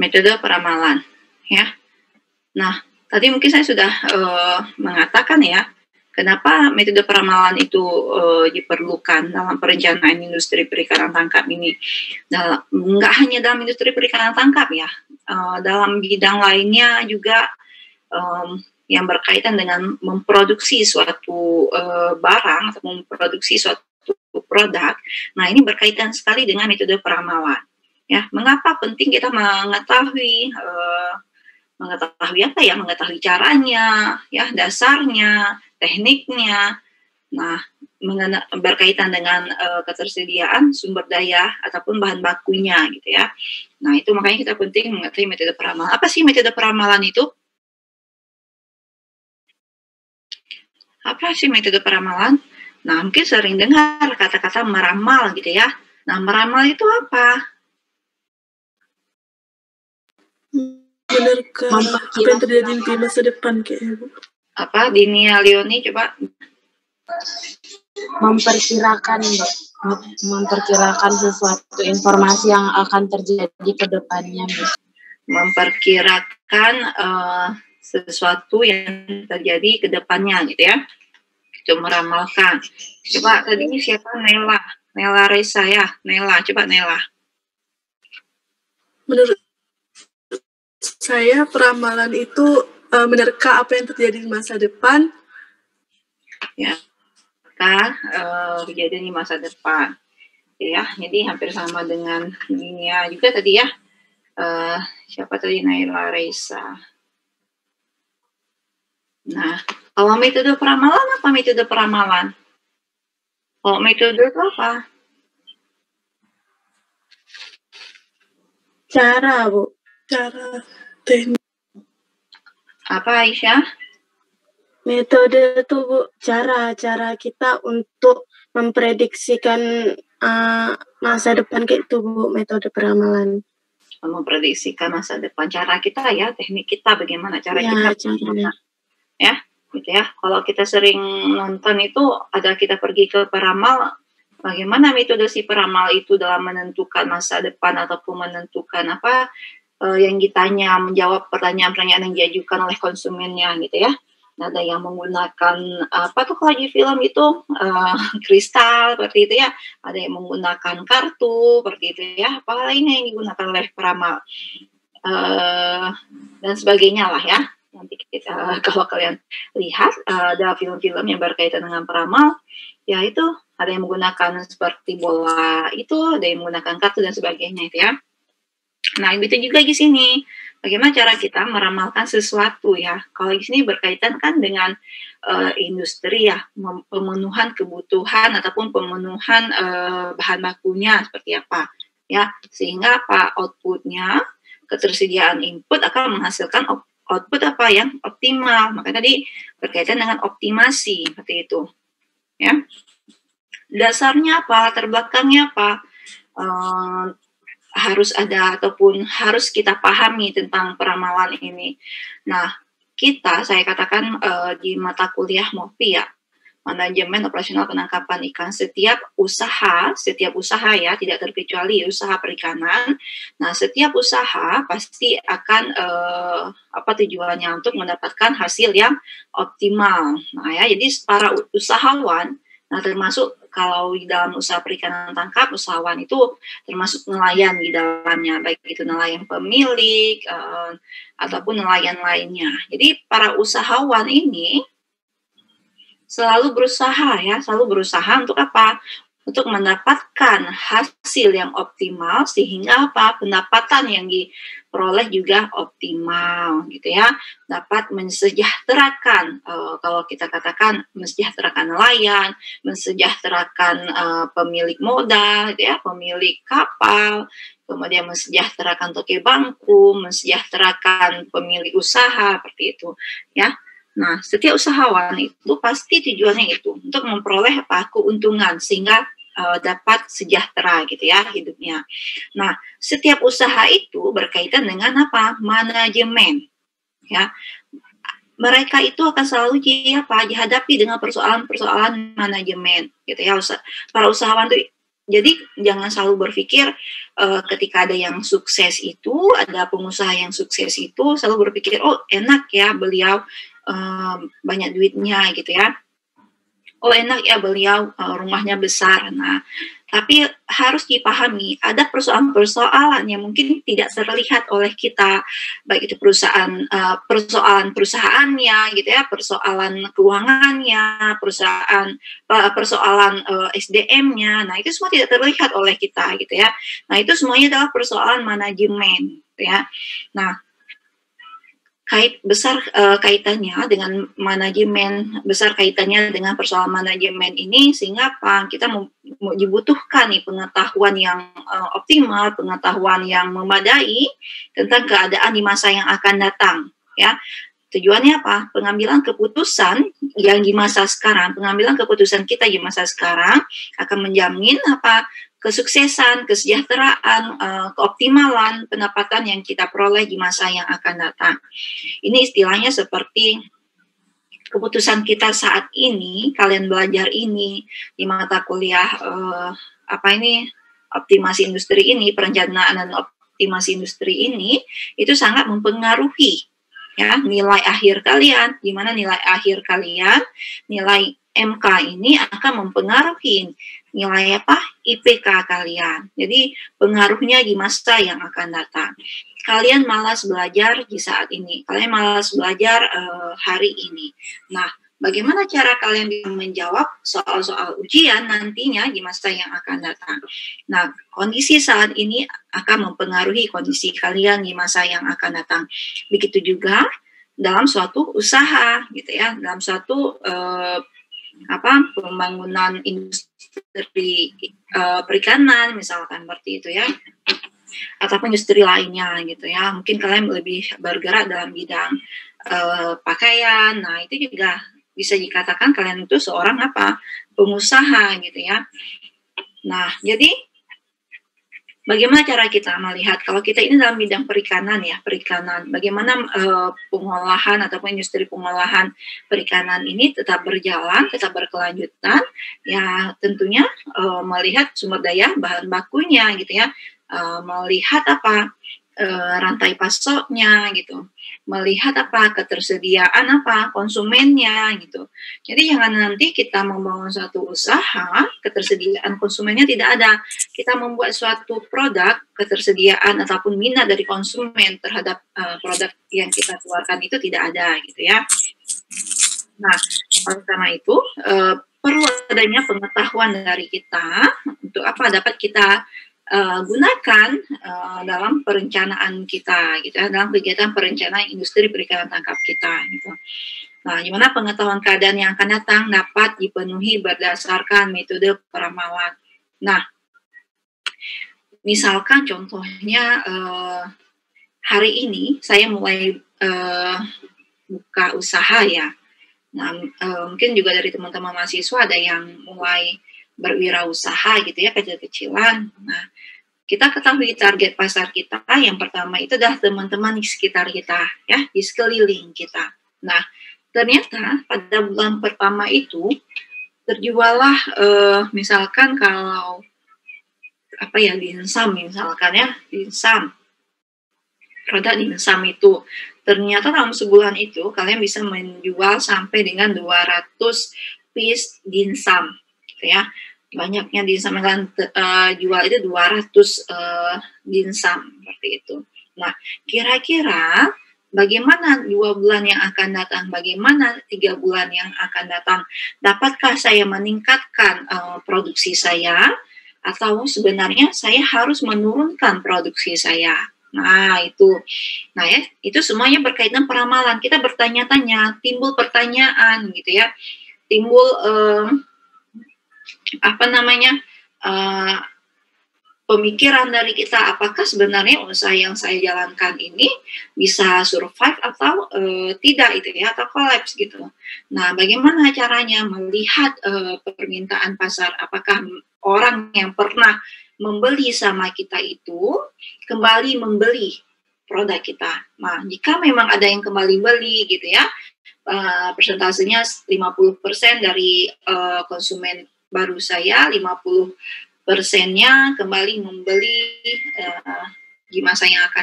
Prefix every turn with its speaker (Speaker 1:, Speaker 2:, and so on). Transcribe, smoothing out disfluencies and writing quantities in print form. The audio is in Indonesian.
Speaker 1: metode peramalan, ya. Nah, tadi mungkin saya sudah mengatakan ya, kenapa metode peramalan itu diperlukan dalam perencanaan industri perikanan tangkap ini. Nggak hanya dalam industri perikanan tangkap ya, dalam bidang lainnya juga yang berkaitan dengan memproduksi suatu barang atau memproduksi suatu produk. Nah, ini berkaitan sekali dengan metode peramalan. Ya, mengapa penting kita mengetahui apa ya, mengetahui caranya, ya, dasarnya, tekniknya. Nah, berkaitan dengan ketersediaan sumber daya ataupun bahan bakunya gitu ya. Nah, itu makanya kita penting mengetahui metode peramalan. Apa sih metode peramalan itu? Apa sih metode peramalan? Nah, mungkin sering dengar kata-kata meramal gitu ya. Nah, meramal itu apa?
Speaker 2: Benarkah apa yang terjadi di masa depan kayaknya, Bu?
Speaker 1: Apa, Dinia Leoni, coba.
Speaker 3: Memperkirakan sesuatu informasi yang akan terjadi ke depannya, Bu.
Speaker 1: Memperkirakan sesuatu yang terjadi ke depannya gitu ya. Itu meramalkan. Coba tadinya siapa? Nela Reza ya. Nela, coba Nela.
Speaker 2: Menurut saya peramalan itu menerka apa yang terjadi di masa depan.
Speaker 1: Ya, kejadian di masa depan. Ya, jadi hampir sama dengan dunia juga tadi ya. Siapa tadi? Nela Reza. Nah, kalau metode peramalan apa metode peramalan? Kalau metode itu apa?
Speaker 2: Cara, Bu. Cara teknik.
Speaker 1: Apa, Aisyah?
Speaker 4: Metode itu, Bu, cara kita untuk memprediksikan masa depan kayak itu, Bu, metode peramalan.
Speaker 1: Memprediksikan masa depan, cara kita ya, teknik kita, bagaimana cara
Speaker 4: Ya,
Speaker 1: kita.
Speaker 4: caranya.
Speaker 1: Ya, gitu ya. Kalau kita sering nonton itu, ada kita pergi ke peramal, bagaimana metode si peramal itu dalam menentukan masa depan ataupun menentukan apa yang ditanya, menjawab pertanyaan-pertanyaan yang diajukan oleh konsumennya gitu ya. Ada yang menggunakan apa tuh kalau di film itu kristal seperti itu ya, ada yang menggunakan kartu seperti itu ya, apa lainnya yang digunakan oleh peramal dan sebagainya lah ya. Nanti kita kalau kalian lihat ada film-film yang berkaitan dengan peramal, ya itu ada yang menggunakan seperti bola itu, ada yang menggunakan kartu dan sebagainya itu ya. Nah, itu juga di sini. Bagaimana cara kita meramalkan sesuatu ya? Kalau di sini berkaitan kan dengan industri ya, pemenuhan kebutuhan ataupun pemenuhan bahan bakunya seperti apa ya, sehingga apa outputnya, ketersediaan input akan menghasilkan output apa yang optimal. Maka tadi berkaitan dengan optimasi seperti itu ya. Dasarnya apa? Terbelakangnya apa? Harus ada ataupun harus kita pahami tentang peramalan ini. Nah, saya katakan di mata kuliah MOPI ya, Manajemen Operasional Penangkapan Ikan, setiap usaha ya, tidak terkecuali usaha perikanan. Nah, setiap usaha pasti akan tujuannya untuk mendapatkan hasil yang optimal. Nah ya, jadi para usahawan, nah termasuk kalau di dalam usaha perikanan tangkap, usahawan itu termasuk nelayan di dalamnya, baik itu nelayan pemilik ataupun nelayan lainnya. Jadi para usahawan ini selalu berusaha untuk apa? Untuk mendapatkan hasil yang optimal sehingga apa? Pendapatan yang diperoleh juga optimal gitu ya. Dapat mensejahterakan kalau kita katakan mensejahterakan nelayan, mensejahterakan pemilik modal gitu ya, pemilik kapal, kemudian mensejahterakan toke bangku, mensejahterakan pemilik usaha seperti itu ya. Nah, setiap usahawan itu pasti tujuannya itu untuk memperoleh keuntungan sehingga dapat sejahtera gitu ya hidupnya. Nah, setiap usaha itu berkaitan dengan apa? Manajemen. Ya. Mereka itu akan selalu dihadapi dengan persoalan-persoalan manajemen gitu ya. Para usahawan itu Jadi jangan selalu berpikir ketika ada yang sukses itu, ada pengusaha yang sukses itu, selalu berpikir, oh enak ya beliau banyak duitnya gitu ya. Oh enak ya beliau rumahnya besar. Nah, tapi harus dipahami ada persoalan-persoalan yang mungkin tidak terlihat oleh kita, baik itu persoalan perusahaannya gitu ya, persoalan keuangannya, persoalan SDM-nya. Nah, itu semua tidak terlihat oleh kita gitu ya. Nah, itu semuanya adalah persoalan manajemen gitu ya. Nah, kaitannya dengan manajemen, besar kaitannya dengan persoalan manajemen ini, sehingga apa? Kita dibutuhkan nih pengetahuan yang optimal, pengetahuan yang memadai tentang keadaan di masa yang akan datang, ya. Tujuannya apa? Pengambilan keputusan yang di masa sekarang, pengambilan keputusan kita di masa sekarang akan menjamin apa? Kesuksesan, kesejahteraan, keoptimalan pendapatan yang kita peroleh di masa yang akan datang. Ini istilahnya seperti keputusan kita saat ini, kalian belajar ini di mata kuliah optimasi industri ini, perencanaan dan optimasi industri ini, itu sangat mempengaruhi ya nilai akhir kalian. Di mana nilai akhir kalian, nilai MK ini akan mempengaruhi nilai apa? IPK kalian. Jadi pengaruhnya di masa yang akan datang. Kalian malas belajar di saat ini. Kalian malas belajar hari ini. Nah, bagaimana cara kalian bisa menjawab soal-soal ujian nantinya di masa yang akan datang? Nah, kondisi saat ini akan mempengaruhi kondisi kalian di masa yang akan datang. Begitu juga dalam suatu usaha, gitu ya, dalam suatu pembangunan industri perikanan misalkan seperti itu ya, ataupun industri lainnya gitu ya. Mungkin kalian lebih bergerak dalam bidang pakaian. Nah, itu juga bisa dikatakan kalian itu seorang pengusaha gitu ya. Nah, jadi bagaimana cara kita melihat kalau kita ini dalam bidang perikanan, bagaimana pengolahan ataupun industri pengolahan perikanan ini tetap berjalan, tetap berkelanjutan, ya tentunya melihat sumber daya bahan bakunya gitu ya, melihat rantai pasoknya gitu, melihat ketersediaan konsumennya gitu. Jadi jangan nanti kita membangun suatu usaha, ketersediaan konsumennya tidak ada. Kita membuat suatu produk, ketersediaan ataupun minat dari konsumen terhadap produk yang kita keluarkan itu tidak ada gitu ya. Nah, oleh karena itu perlu adanya pengetahuan dari kita untuk dapat kita gunakan dalam perencanaan kita gitu ya, dalam kegiatan perencanaan industri perikanan tangkap kita gitu. Nah, gimana pengetahuan keadaan yang akan datang dapat dipenuhi berdasarkan metode peramalan. Nah, misalkan contohnya hari ini saya mulai buka usaha ya. Nah, mungkin juga dari teman-teman mahasiswa ada yang mulai berwirausaha gitu ya, kecil-kecilan. Nah, kita ketahui target pasar kita yang pertama itu adalah teman-teman di sekitar kita ya, di sekeliling kita. Nah, ternyata pada bulan pertama itu terjuallah misalkan kalau dimsum misalkan ya, dimsum. Produk dimsum itu ternyata dalam sebulan itu kalian bisa menjual sampai dengan 200 piece dimsum gitu ya. Banyaknya dimsum yang jual itu 200 dimsum seperti itu. Nah, kira-kira bagaimana 2 bulan yang akan datang? Bagaimana 3 bulan yang akan datang? Dapatkah saya meningkatkan produksi saya? Atau sebenarnya saya harus menurunkan produksi saya? Nah, itu. Nah, ya, itu semuanya berkaitan peramalan. Kita bertanya-tanya, timbul pertanyaan gitu ya. Timbul pemikiran dari kita, apakah sebenarnya usaha yang saya jalankan ini bisa survive atau tidak itu ya, atau collapse gitu. Nah, bagaimana caranya melihat permintaan pasar, apakah orang yang pernah membeli sama kita itu kembali membeli produk kita. Nah, jika memang ada yang kembali beli gitu ya, persentasenya 50% dari konsumen baru saya, 50 persennya kembali membeli di masa yang akan